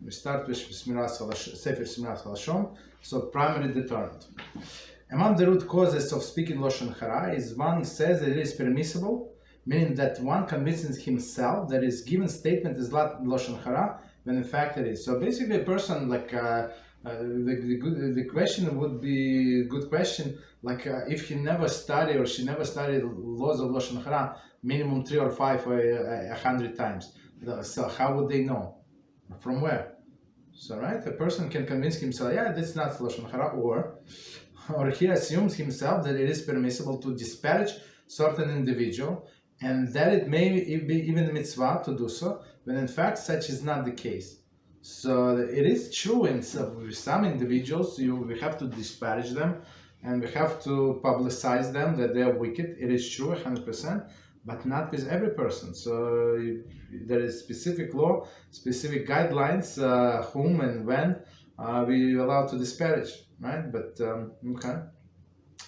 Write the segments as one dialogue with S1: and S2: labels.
S1: We start with Sefer Shmiras Haloshon, so primary deterrent. Among the root causes of speaking Lashon Hara is one says that it is permissible, meaning that one convinces himself that his given statement is not Lashon Hara, when in fact it is. So basically a person the question would be a good question, if he never studied or she never studied laws of Lashon Hara minimum 3 or 5 or 100 times. So how would they know? From where? So right, a person can convince himself, yeah, that's not Lashon Hara, or he assumes himself that it is permissible to disparage certain individual, and that it may be even mitzvah to do so, when in fact such is not the case. So it is true in some individuals, we have to disparage them, and we have to publicize them that they are wicked. It is true 100%, but not with every person. So there is specific law, specific guidelines, whom and when we are allowed to disparage, right? But okay,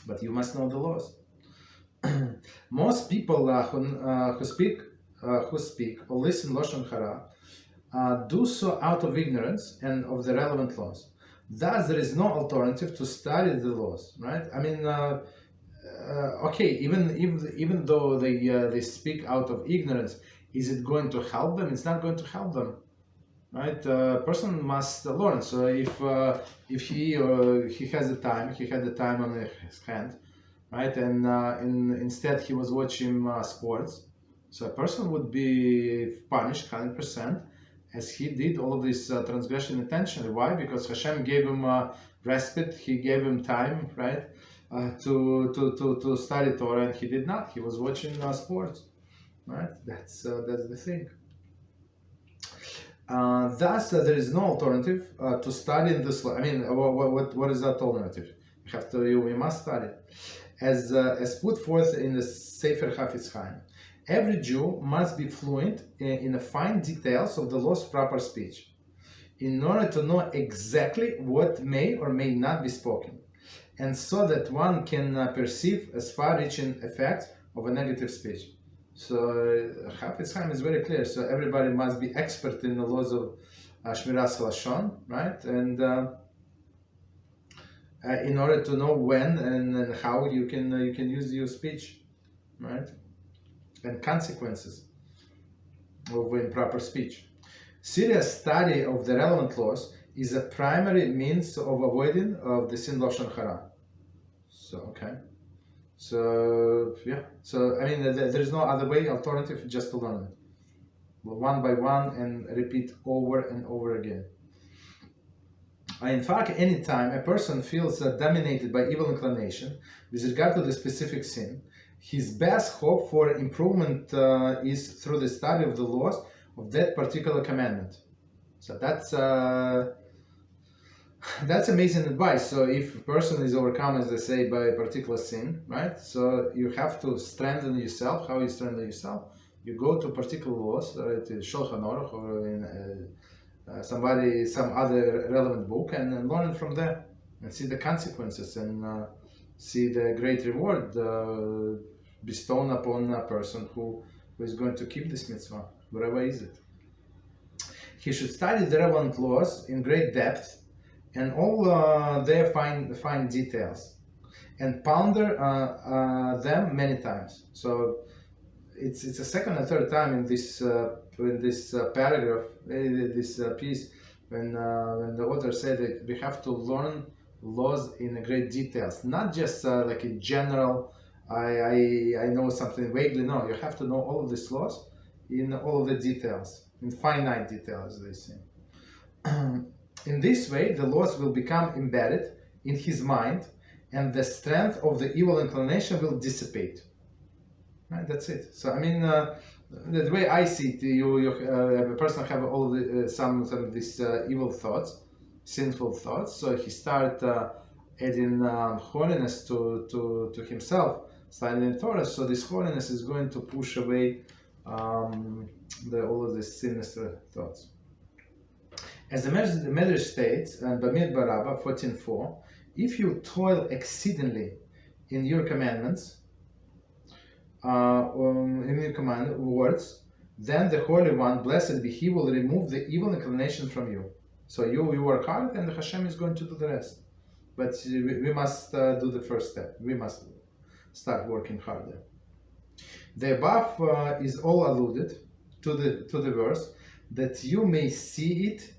S1: but you must know the laws. Most people who speak or listen Lashon Hara do so out of ignorance and of the relevant laws. Thus, there is no alternative to study the laws, right? I mean, okay, even though they speak out of ignorance, is it going to help them? It's not going to help them, right? Person must learn. So if he has the time, he had the time on his hand, right? And instead he was watching sports. So a person would be punished 100%, as he did all of this transgression intentionally. Why? Because Hashem gave him respite. He gave him time, right? To study Torah, and he did not. He was watching sports, right? That's the thing. Thus, there is no alternative to studying this law. I mean, what is that alternative? We must study, as put forth in the Sefer Chofetz Chaim. Every Jew must be fluent in the fine details of the law's proper speech, in order to know exactly what may or may not be spoken, and so that one can perceive as far-reaching effects of a negative speech. So Chofetz Chaim is very clear. So everybody must be expert in the laws of Shmiras Haloshon, right? And in order to know when and how you can use your speech, right? And consequences of improper speech. Serious study of the relevant laws is a primary means of avoiding of the sin Lashon Hara. So okay, so yeah, so I mean there is no other way, alternative, just to learn it one by one and repeat over and over again. In fact, anytime a person feels dominated by evil inclination with regard to the specific sin, his best hope for improvement is through the study of the laws of that particular commandment. So that's amazing advice. So if a person is overcome, as they say, by a particular sin, right? So you have to strengthen yourself. How you strengthen yourself? You go to particular laws, right? Lashon Hara, or in some other relevant book, and learn from there, and see the consequences, and see the great reward bestowed upon a person who is going to keep this mitzvah, whatever is it. He should study the relevant laws in great depth and all their fine details, and ponder them many times. So it's a second and third time in this paragraph, this piece, when the author said that we have to learn laws in great details, not just like in general. I know something vaguely. No, you have to know all of these laws in all of the details, in finite details, as they say. In this way, the laws will become embedded in his mind, and the strength of the evil inclination will dissipate. Right? That's it. So I mean, the way I see it, a person have all of the, some of these evil thoughts, sinful thoughts. So he start adding holiness to himself, studying Torah. So this holiness is going to push away all of these sinister thoughts. As the Medrash states, and Bamidbar Rabbah 14:4, if you toil exceedingly in your commandments, in your words, then the Holy One, blessed be He, will remove the evil inclination from you. So you work hard, and Hashem is going to do the rest. But we must do the first step. We must start working harder. The above is all alluded to the verse, that you may see it,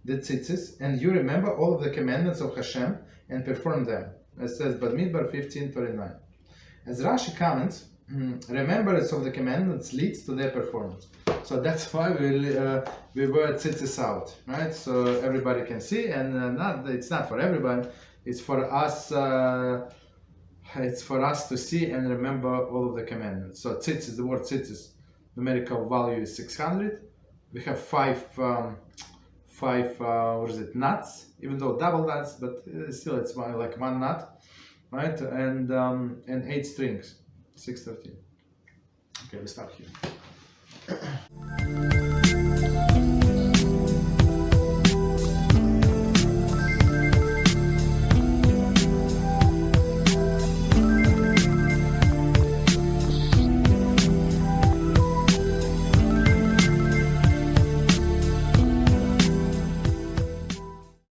S1: the tzitzis, and you remember all of the commandments of Hashem and perform them. It says Bamidbar 15:39. As Rashi comments, remembrance of the commandments leads to their performance. So that's why we wear tzitzis out, right? So everybody can see, and it's not for everybody. It's for us. It's for us to see and remember all of the commandments. So tzitzis, the word tzitzis, numerical value is 600. We have five nuts, even though double nuts, but still it's like one nut, right? And 8 strings, 613. Okay, we stop here.